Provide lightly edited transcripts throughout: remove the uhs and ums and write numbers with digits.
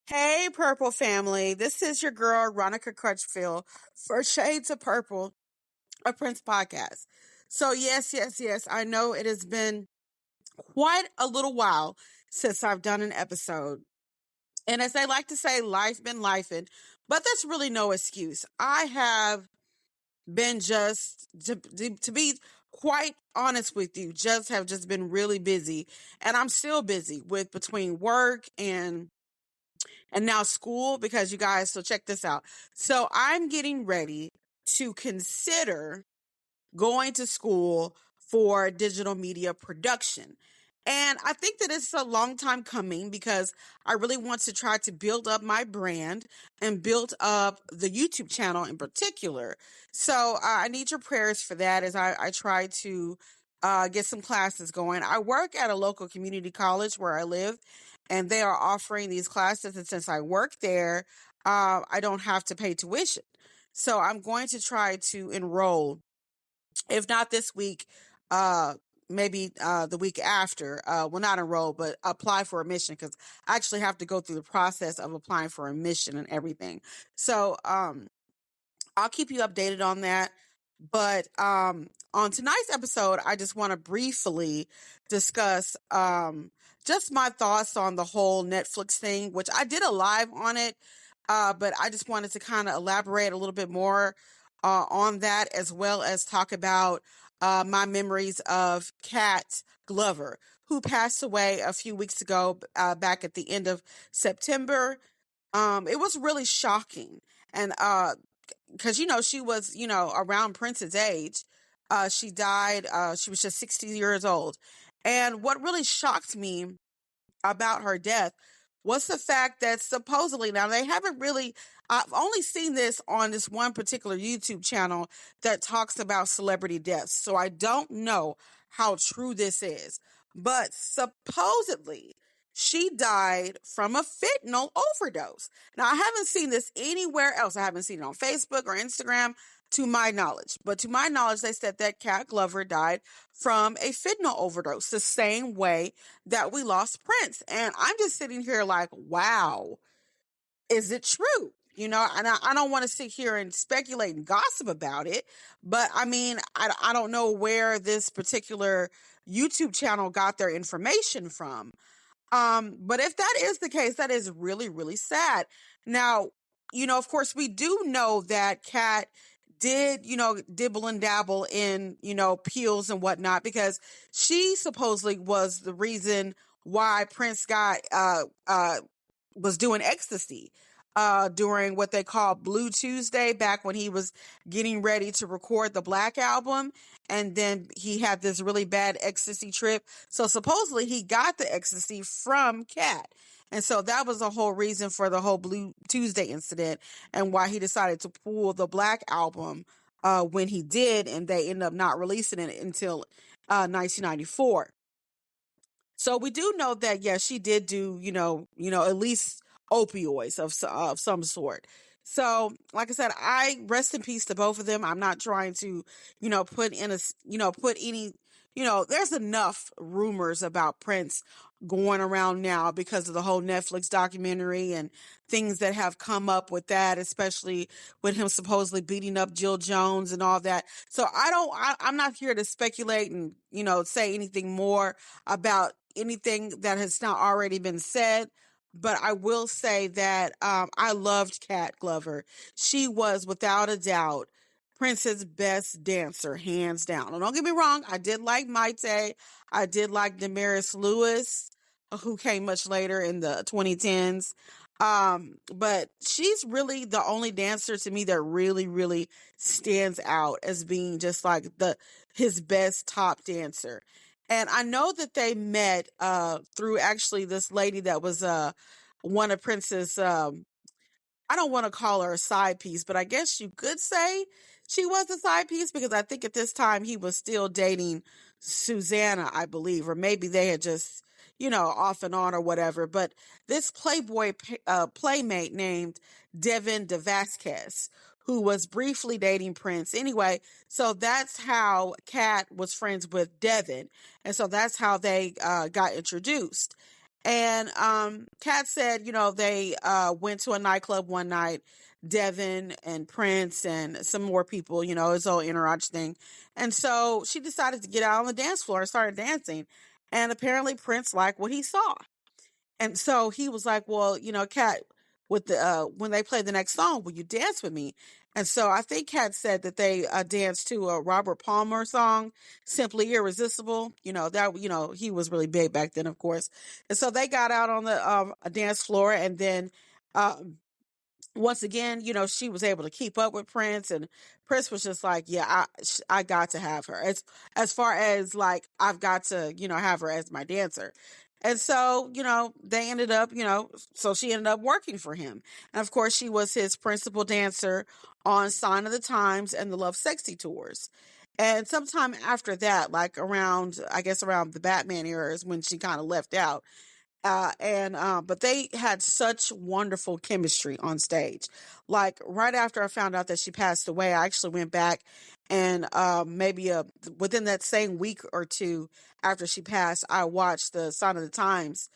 Hey, Purple family. This is your girl, Ronica Crutchfield, for Shades of Purple, a Prince podcast. So, yes, I know it has been quite a little while since I've done an episode. And as they like to say, life been lifing, but that's really no excuse. I have been to be quite honest with you, just been really busy. And I'm still busy with between work and now school because you guys, so check this out. So I'm getting ready to consider going to school for digital media production. And I think that it's a long time coming because I really want to try to build up my brand and build up the YouTube channel in particular. So I need your prayers for that as I try to get some classes going. I work at a local community college where I live, and they are offering these classes. And since I work there, I don't have to pay tuition. So I'm going to try to enroll, if not this week, maybe the week after. Well, not enroll, but apply for admission because I actually have to go through the process of applying for admission and everything. So I'll keep you updated on that. But on tonight's episode, I just want to briefly discuss just my thoughts on the whole Netflix thing, which I did a live on it. But I just wanted to kind of elaborate a little bit more on that, as well as talk about my memories of Kat Glover, who passed away a few weeks ago, back at the end of September. It was really shocking. And because she was around Prince's age. She died. She was just 60 years old, and what really shocked me about her death was the fact that supposedly, now they haven't really, I've only seen this on this one particular YouTube channel that talks about celebrity deaths, so I don't know how true this is, but supposedly she died from a fentanyl overdose. Now, I haven't seen this anywhere else. I haven't seen it on Facebook or Instagram, to my knowledge. But to my knowledge, they said that Kat Glover died from a fentanyl overdose, the same way that we lost Prince. And I'm just sitting here like, wow, is it true? And I don't want to sit here and speculate and gossip about it, but I mean, I don't know where this particular YouTube channel got their information from. But if that is the case, that is really, really sad. Now, of course, we do know that Kat did, dibble and dabble in, pills and whatnot, because she supposedly was the reason why Prince was doing ecstasy during what they call Blue Tuesday, back when he was getting ready to record the Black album. And then he had this really bad ecstasy trip. So supposedly he got the ecstasy from Kat. And so that was the whole reason for the whole Blue Tuesday incident, and why he decided to pull the Black album when he did. And they ended up not releasing it until 1994. So we do know that, yes, she did do, at least opioids of some sort. So, like I said, I rest in peace to both of them. I'm not trying to, put any, there's enough rumors about Prince going around now because of the whole Netflix documentary and things that have come up with that, especially with him supposedly beating up Jill Jones and all that. So I'm not here to speculate and, say anything more about anything that has not already been said. But I will say that I loved Kat Glover. She was, without a doubt, Prince's best dancer, hands down. And don't get me wrong, I did like Maite. I did like Damaris Lewis, who came much later in the 2010s. But she's really the only dancer to me that really, really stands out as being just like his best top dancer. And I know that they met through actually this lady that was one of Prince's, I don't want to call her a side piece, but I guess you could say she was a side piece, because I think at this time he was still dating Susanna, I believe, or maybe they had just, off and on or whatever. But this Playboy playmate named Devin DeVasquez, who was briefly dating Prince. Anyway, so that's how Kat was friends with Devin. And so that's how they got introduced. And Kat said, they went to a nightclub one night, Devin and Prince and some more people, his whole entourage thing. And so she decided to get out on the dance floor and started dancing. And apparently Prince liked what he saw. And so he was like, well, Kat, with the when they play the next song, will you dance with me? And so I think Kat said that they danced to a Robert Palmer song, Simply Irresistible. He was really big back then, of course. And so they got out on the dance floor, and then once again, she was able to keep up with Prince, and Prince was just like, yeah, I got to have her. As far as like, I've got to, have her as my dancer. And so, they ended up, so she ended up working for him. And of course, she was his principal dancer on Sign of the Times and the Love Sexy tours. And sometime after that, like around the Batman era is when she kind of left out. But they had such wonderful chemistry on stage. Like right after I found out that she passed away, I actually went back and maybe within that same week or two after she passed, I watched the Sign of the Times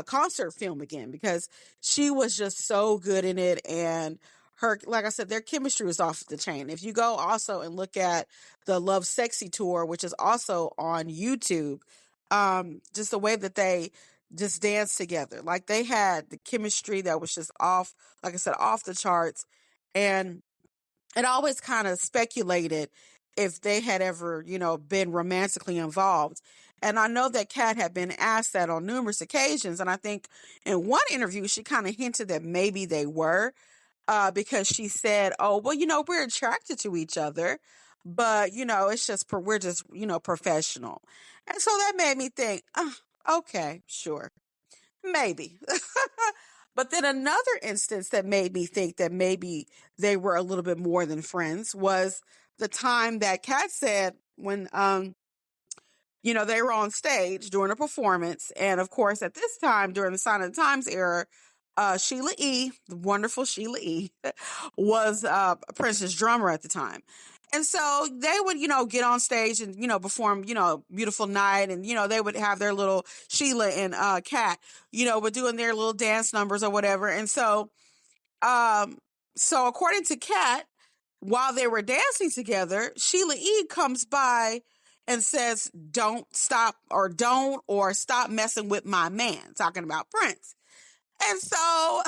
concert film again because she was just so good in it. And like I said, their chemistry was off the chain. If you go also and look at the Love Sexy tour, which is also on YouTube, just the way that they just dance together. Like they had the chemistry that was just off, like I said, off the charts. And it always kind of speculated if they had ever, been romantically involved. And I know that Kat had been asked that on numerous occasions. And I think in one interview, she kind of hinted that maybe they were, because she said, oh, well, we're attracted to each other, but, it's just, we're just, professional. And so that made me think, okay, sure. Maybe. But then another instance that made me think that maybe they were a little bit more than friends was the time that Kat said when they were on stage during a performance. And of course, at this time, during the Sign of the Times era, Sheila E., the wonderful Sheila E., was Prince's drummer at the time. And so they would, get on stage and, perform, Beautiful Night. And, they would have their little Sheila and Kat, were doing their little dance numbers or whatever. And so, according to Kat, while they were dancing together, Sheila E. comes by and says, don't stop or stop messing with my man, talking about Prince. And so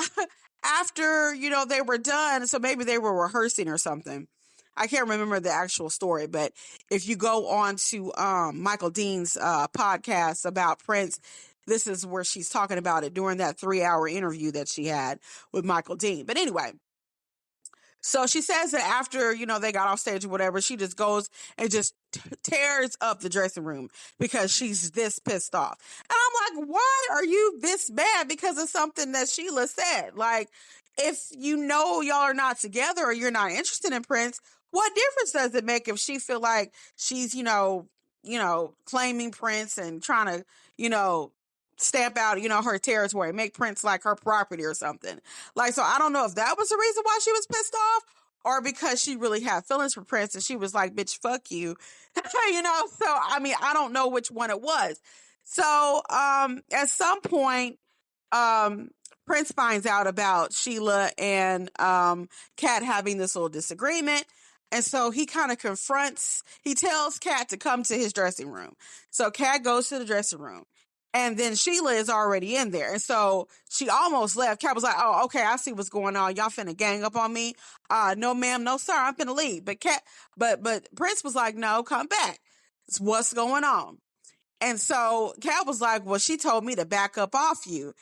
after, they were done, so maybe they were rehearsing or something. I can't remember the actual story, but if you go on to Michael Dean's podcast about Prince, this is where she's talking about it during that 3-hour interview that she had with Michael Dean. But anyway, so she says that after, they got off stage or whatever, she just goes and just tears up the dressing room because she's this pissed off. And I'm like, why are you this mad because of something that Sheila said? Like, if y'all are not together or you're not interested in Prince, what difference does it make if she feel like she's, claiming Prince and trying to, stamp out, her territory, make Prince like her property or something. Like, so I don't know if that was the reason why she was pissed off or because she really had feelings for Prince and she was like, bitch, fuck you. So, I mean, I don't know which one it was. So, at some point, Prince finds out about Sheila and, Kat having this little disagreement. And so he kind of he tells Kat to come to his dressing room. So Kat goes to the dressing room. And then Sheila is already in there. And so she almost left. Kat was like, oh, okay, I see what's going on. Y'all finna gang up on me. No, ma'am. No, sir. I'm finna leave. But Prince was like, no, come back. It's what's going on. And so Kat was like, well, she told me to back up off you.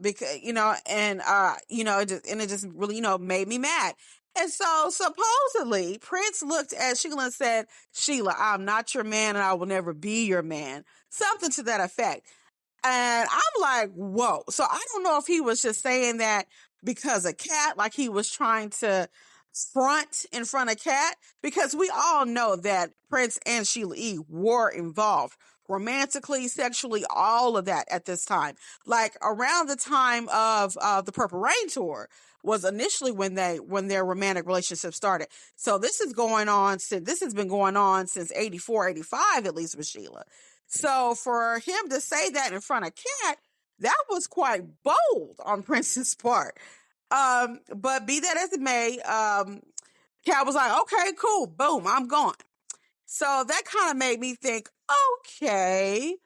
Because, it just really, made me mad. And so supposedly Prince looked at Sheila and said, Sheila, I'm not your man and I will never be your man. Something to that effect. And I'm like, whoa. So I don't know if he was just saying that because of Kat, like he was trying to front in front of Kat, because we all know that Prince and Sheila E. were involved romantically, sexually, all of that at this time. Like around the time of the Purple Rain tour was initially when their romantic relationship started. So this has been going on since 84, 85, at least with Sheila. So for him to say that in front of Kat, that was quite bold on Prince's part. But be that as it may, Cat was like, okay, cool, boom, I'm gone. So that kind of made me think, okay,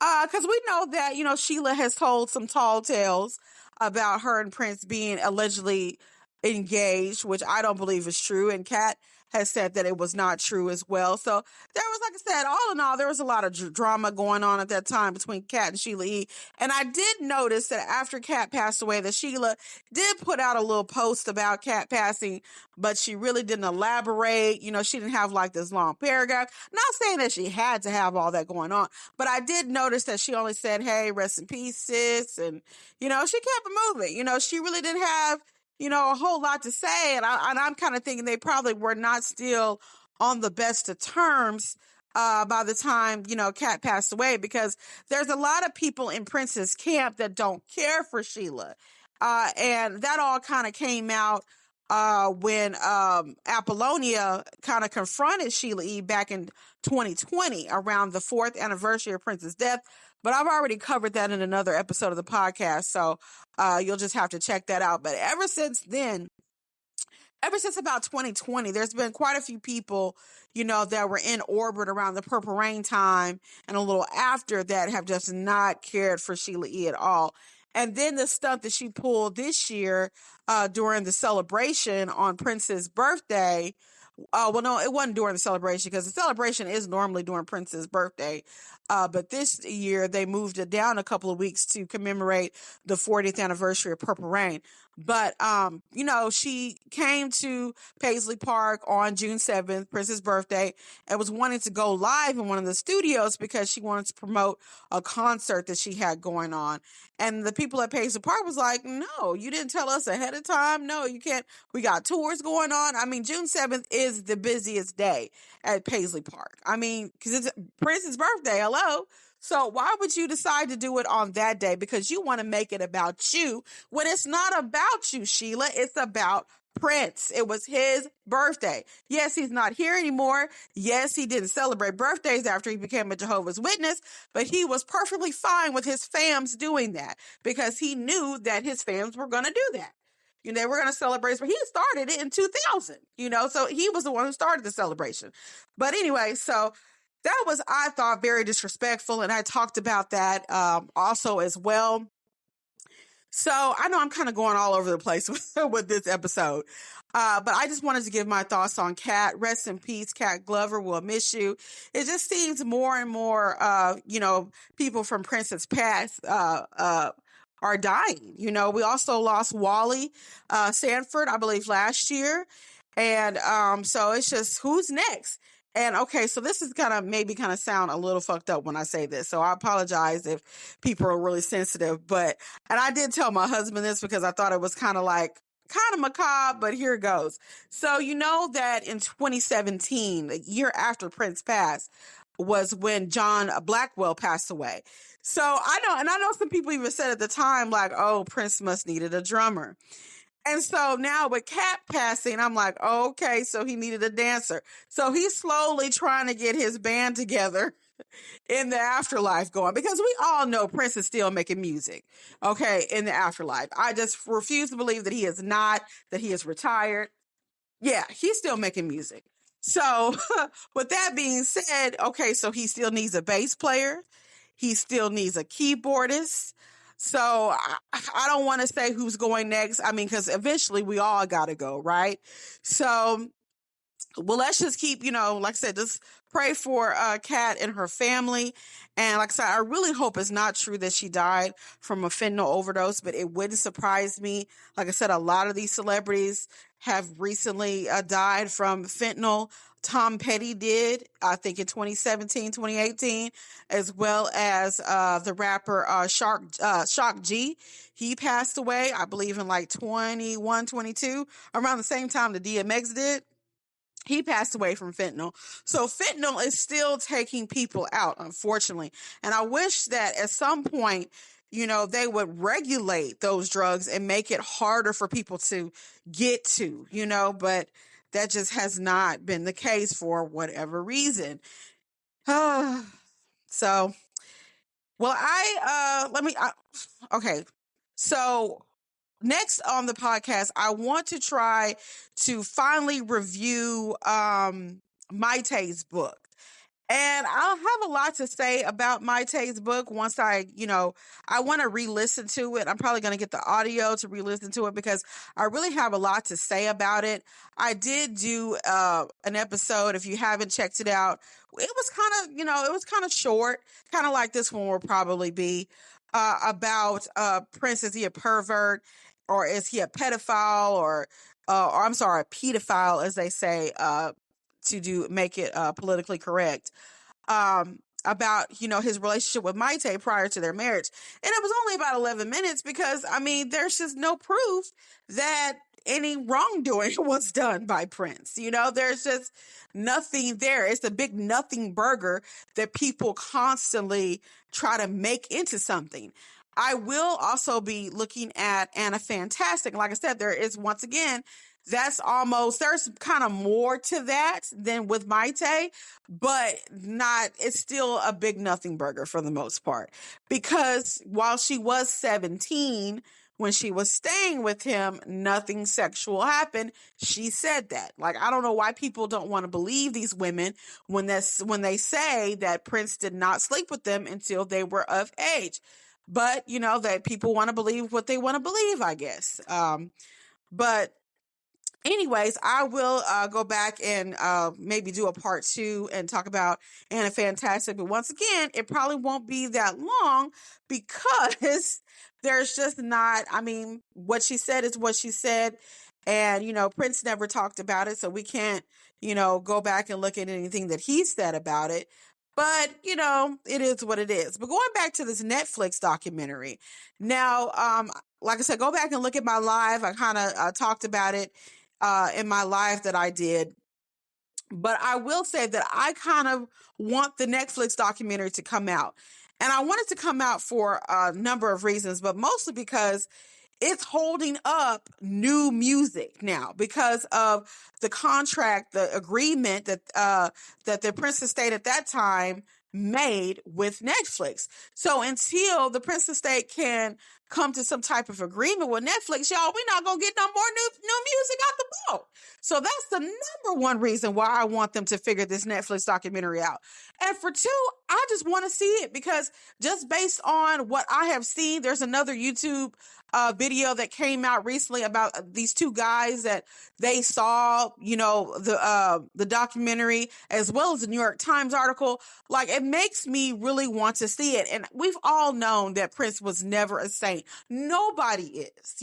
because we know that, you know, Sheila has told some tall tales about her and Prince being allegedly engaged, which I don't believe is true. And Kat has said that it was not true as well. So there was, like I said, all in all, there was a lot of drama going on at that time between Kat and Sheila E. And I did notice that after Kat passed away, that Sheila did put out a little post about Kat passing, but she really didn't elaborate. You know, she didn't have like this long paragraph. Not saying that she had to have all that going on, but I did notice that she only said, hey, rest in peace, sis. And, you know, she kept it moving. You know, she really didn't have, you know, a whole lot to say. And I'm kind of thinking they probably were not still on the best of terms by the time, you know, Kat passed away, because there's a lot of people in Prince's camp that don't care for Sheila. And that all kind of came out when Apollonia kind of confronted Sheila E. back in 2020 around the 4th anniversary of Prince's death. But I've already covered that in another episode of the podcast, so you'll just have to check that out. But ever since then, ever since about 2020, there's been quite a few people, you know, that were in orbit around the Purple Rain time and a little after that have just not cared for Sheila E. at all. And then the stunt that she pulled this year during the celebration on Prince's birthday. Well, no, it wasn't during the celebration, because the celebration is normally during Prince's birthday. But this year they moved it down a couple of weeks to commemorate the 40th anniversary of Purple Rain. But, you know, she came to Paisley Park on June 7th, Prince's birthday, and was wanting to go live in one of the studios because she wanted to promote a concert that she had going on. And the people at Paisley Park was like, no, you didn't tell us ahead of time. No, you can't. We got tours going on. I mean, June 7th is the busiest day at Paisley Park. I mean, because it's Prince's birthday. Hello. So why would you decide to do it on that day? Because you want to make it about you when it's not about you, Sheila. It's about Prince. It was his birthday. Yes, he's not here anymore. Yes, he didn't celebrate birthdays after he became a Jehovah's Witness, but he was perfectly fine with his fams doing that because he knew that his fams were going to do that. You know, they were going to celebrate, but he started it in 2000, you know, so he was the one who started the celebration. But anyway, so that was, I thought, very disrespectful. And I talked about that also as well. So I know I'm kind of going all over the place with this episode. But I just wanted to give my thoughts on Kat. Rest in peace, Kat Glover. We'll miss you. It just seems more and more, you know, people from Prince's past are dying. You know, we also lost Wally Sanford, I believe, last year. And so it's just, who's next? And okay, so this is kind of sound a little fucked up when I say this. So I apologize if people are really sensitive, and I did tell my husband this because I thought it was kind of macabre, but here it goes. So you know that in 2017, the year after Prince passed, was when John Blackwell passed away. So I know some people even said at the time, like, oh, Prince must needed a drummer. And so now with Kat passing, I'm like, okay, so he needed a dancer. So he's slowly trying to get his band together in the afterlife going, because we all know Prince is still making music, okay, in the afterlife. I just refuse to believe that he is not, that he is retired. Yeah, he's still making music. So with that being said, okay, so he still needs a bass player. He still needs a keyboardist. So I don't want to say who's going next. I mean, because eventually we all got to go, right? So, well, let's just keep, you know, like I said, just pray for Kat and her family. And like I said, I really hope it's not true that she died from a fentanyl overdose, but it wouldn't surprise me. Like I said, a lot of these celebrities have recently died from fentanyl. Tom Petty did, I think in 2017, 2018, as well as the rapper Shock G. He passed away, I believe, in like 21, 22, around the same time the DMX did. He passed away from fentanyl. So fentanyl is still taking people out, unfortunately. And I wish that at some point, you know, they would regulate those drugs and make it harder for people to get to, you know, but that just has not been the case for whatever reason. So, well, okay. So next on the podcast, I want to try to finally review Maite's book. And I'll have a lot to say about Maite's book once I want to re-listen to it. I'm probably going to get the audio to re-listen to it because I really have a lot to say about it. I did do an episode, if you haven't checked it out. It was it was kind of short, kind of like this one will probably be, about Prince. Is he a pervert or is he a pedophile or I'm sorry, a pedophile, as they say, make it politically correct, about his relationship with Maite prior to their marriage. And it was only about 11 minutes because there's just no proof that any wrongdoing was done by Prince. There's just nothing there. It's a big nothing burger that people constantly try to make into something. I will also be looking at Anna Fantastic. Like I said, there is, once again, there's kind of more to that than with Maite, but it's still a big nothing burger for the most part. Because while she was 17, when she was staying with him, nothing sexual happened. She said that. Like, I don't know why people don't want to believe these women when they say that Prince did not sleep with them until they were of age. But, that people want to believe what they want to believe, I guess. But anyways, I will go back and maybe do a part 2 and talk about Anna Fantastic. But once again, it probably won't be that long because there's just not, what she said is what she said. And, Prince never talked about it. So we can't, go back and look at anything that he said about it. But, it is what it is. But going back to this Netflix documentary. Now, like I said, go back and look at my live. I kind of talked about it in my live that I did. But I will say that I kind of want the Netflix documentary to come out. And I want it to come out for a number of reasons, but mostly because it's holding up new music now because of the contract, the agreement that the Prince Estate at that time made with Netflix. So until the Prince Estate can come to some type of agreement with Netflix, y'all, we're not gonna get no more new music out the boat. So that's the number one reason why I want them to figure this Netflix documentary out. And for 2, I just want to see it because just based on what I have seen, there's another YouTube video that came out recently about these 2 guys that they saw, the documentary as well as the New York Times article. Like, it makes me really want to see it. And we've all known that Prince was never a saint. Nobody is,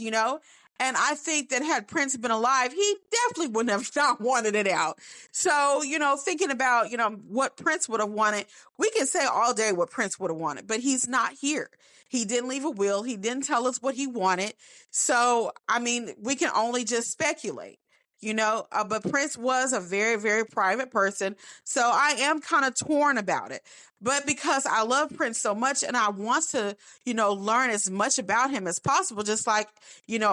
And I think that had Prince been alive, he definitely wouldn't have not wanted it out. So, thinking about, what Prince would have wanted, we can say all day what Prince would have wanted, but he's not here. He didn't leave a will. He didn't tell us what he wanted. So, we can only just speculate. But Prince was a very, very private person. So I am kind of torn about it. But because I love Prince so much and I want to, learn as much about him as possible, just like,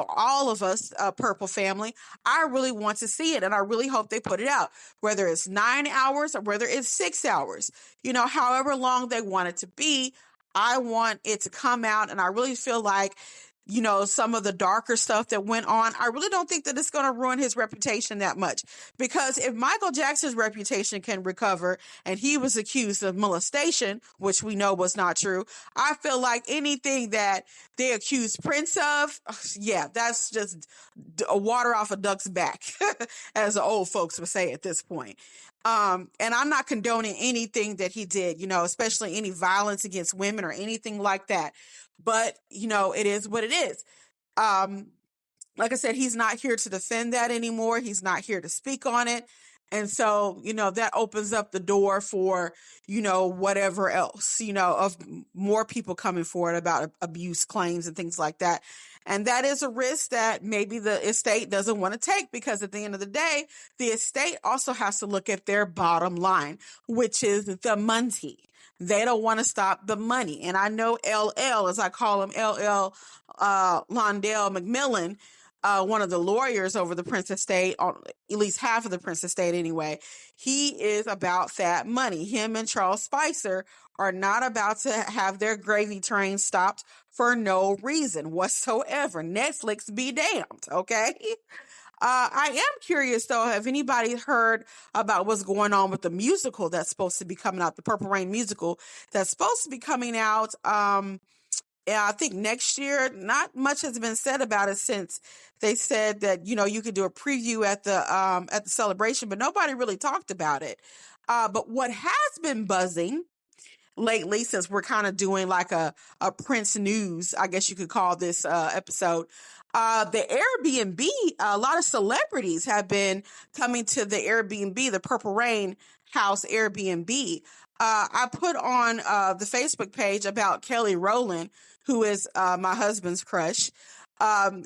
all of us, Purple family, I really want to see it. And I really hope they put it out, whether it's 9 hours or whether it's 6 hours, however long they want it to be. I want it to come out. And I really feel like, some of the darker stuff that went on, I really don't think that it's going to ruin his reputation that much. Because if Michael Jackson's reputation can recover and he was accused of molestation, which we know was not true, I feel like anything that they accused Prince of, yeah, that's just water off a duck's back, as the old folks would say at this point. And I'm not condoning anything that he did, especially any violence against women or anything like that. But, it is what it is. Like I said, he's not here to defend that anymore. He's not here to speak on it. And so, that opens up the door for, whatever else, of more people coming forward about abuse claims and things like that. And that is a risk that maybe the estate doesn't want to take because at the end of the day, the estate also has to look at their bottom line, which is the money. They don't want to stop the money. And I know LL, as I call him, LL Londell McMillan, one of the lawyers over the Prince estate, on at least half of the Prince estate anyway, he is about that money. Him and Charles Spicer are not about to have their gravy train stopped for no reason whatsoever. Netflix be damned, okay? I am curious though, have anybody heard about what's going on with the musical that's supposed to be coming out, the Purple Rain musical that's supposed to be coming out yeah, I think next year. Not much has been said about it since they said that, you could do a preview at the celebration, but nobody really talked about it. But what has been buzzing lately, since we're kind of doing like a Prince news, I guess you could call this episode. The Airbnb, a lot of celebrities have been coming to the Airbnb, the Purple Rain House Airbnb. I put on the Facebook page about Kelly Rowland, who is my husband's crush.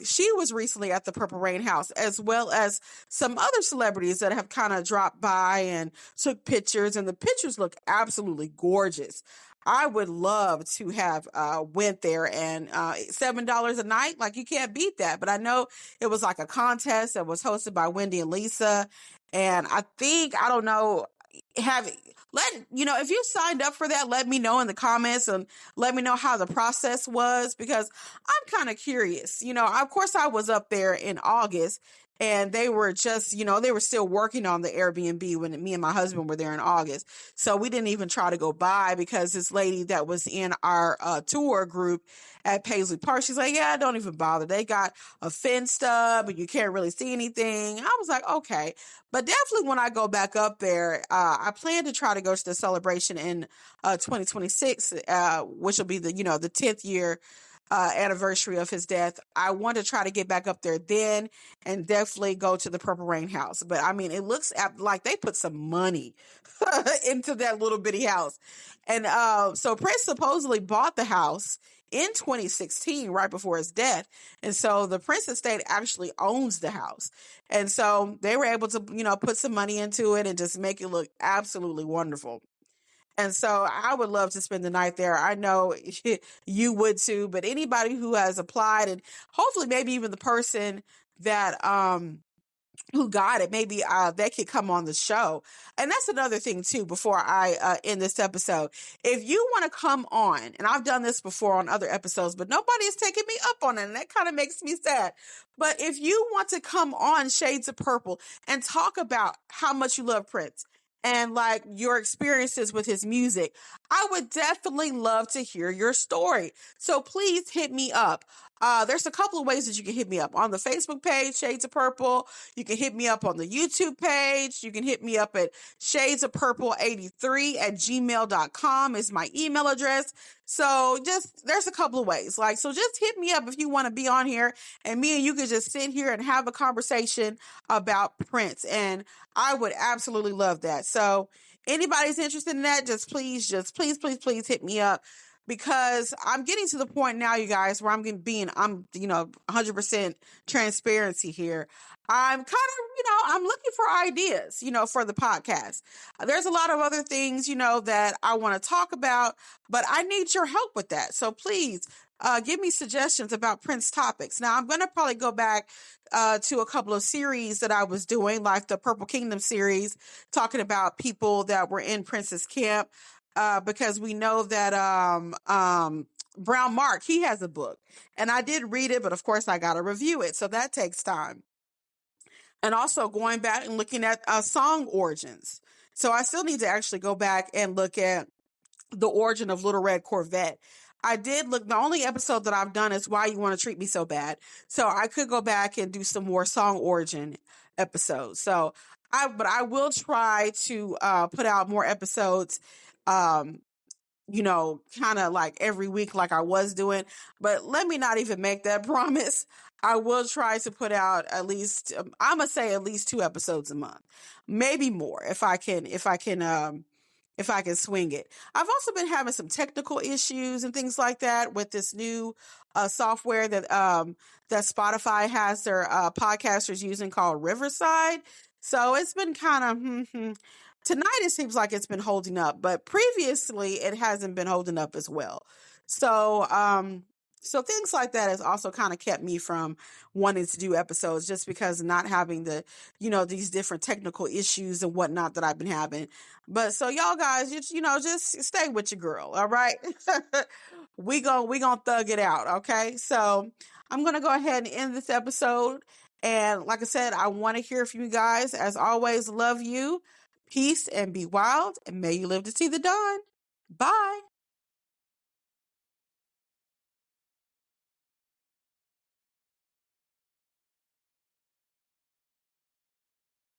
She was recently at the Purple Rain House, as well as some other celebrities that have kind of dropped by and took pictures, and the pictures look absolutely gorgeous. I would love to have went there, and $7 a night, like you can't beat that. But I know it was like a contest that was hosted by Wendy and Lisa, and I think, I don't know, have if you signed up for that, let me know in the comments and let me know how the process was, because I'm kind of curious. Of course I was up there in August, and they were just, they were still working on the Airbnb when me and my husband were there in August. So we didn't even try to go by, because this lady that was in our tour group at Paisley Park, she's like, yeah, don't even bother. They got a fenced up and you can't really see anything. I was like, okay. But definitely when I go back up there, I plan to try to go to the celebration in 2026, which will be the 10th year anniversary of his death. I want to try to get back up there then, and definitely go to the Purple Rain House. But I mean, it looks like they put some money into that little bitty house. And so Prince supposedly bought the house in 2016, right before his death. And so the Prince estate actually owns the house. And so they were able to, put some money into it and just make it look absolutely wonderful. And so I would love to spend the night there. I know you would too, but anybody who has applied, and hopefully maybe even the person that who got it, maybe they could come on the show. And that's another thing too, before I end this episode. If you want to come on, and I've done this before on other episodes, but nobody is taking me up on it, and that kind of makes me sad. But if you want to come on Shades of Purple and talk about how much you love Prince and like your experiences with his music, I would definitely love to hear your story. So please hit me up. There's a couple of ways that you can hit me up. On the Facebook page, Shades of Purple. You can hit me up on the YouTube page. You can hit me up at shadesofpurple83@gmail.com is my email address. So there's a couple of ways. So just hit me up if you want to be on here, and me and you could just sit here and have a conversation about Prince. And I would absolutely love that. So anybody's interested in that, please, please hit me up. Because I'm getting to the point now, you guys, where I'm 100% transparency here. I'm kind of, I'm looking for ideas, for the podcast. There's a lot of other things, that I want to talk about, but I need your help with that. So please, give me suggestions about Prince topics. Now, I'm going to probably go back to a couple of series that I was doing, like the Purple Kingdom series, talking about people that were in Prince's camp. Because we know that Brown Mark, he has a book, and I did read it, but of course I got to review it, so that takes time. And also going back and looking at song origins. So I still need to actually go back and look at the origin of Little Red Corvette. I did look, the only episode that I've done is Why You Want to Treat Me So Bad. So I could go back and do some more song origin episodes. So but I will try to put out more episodes, kind of like every week, like I was doing, but let me not even make that promise. I will try to put out at least, I'm gonna say at least 2 episodes a month, maybe more if I can swing it. I've also been having some technical issues and things like that with this new software that Spotify has their podcasters using, called Riverside. So it's been kind of tonight it seems like it's been holding up, but previously it hasn't been holding up as well. So So things like that has also kind of kept me from wanting to do episodes, just because not having the, these different technical issues and whatnot that I've been having. But so y'all guys, just stay with your girl. All right. We gonna thug it out. Okay. So I'm going to go ahead and end this episode. And like I said, I want to hear from you guys. As always, love you, peace, and be wild. And may you live to see the dawn. Bye.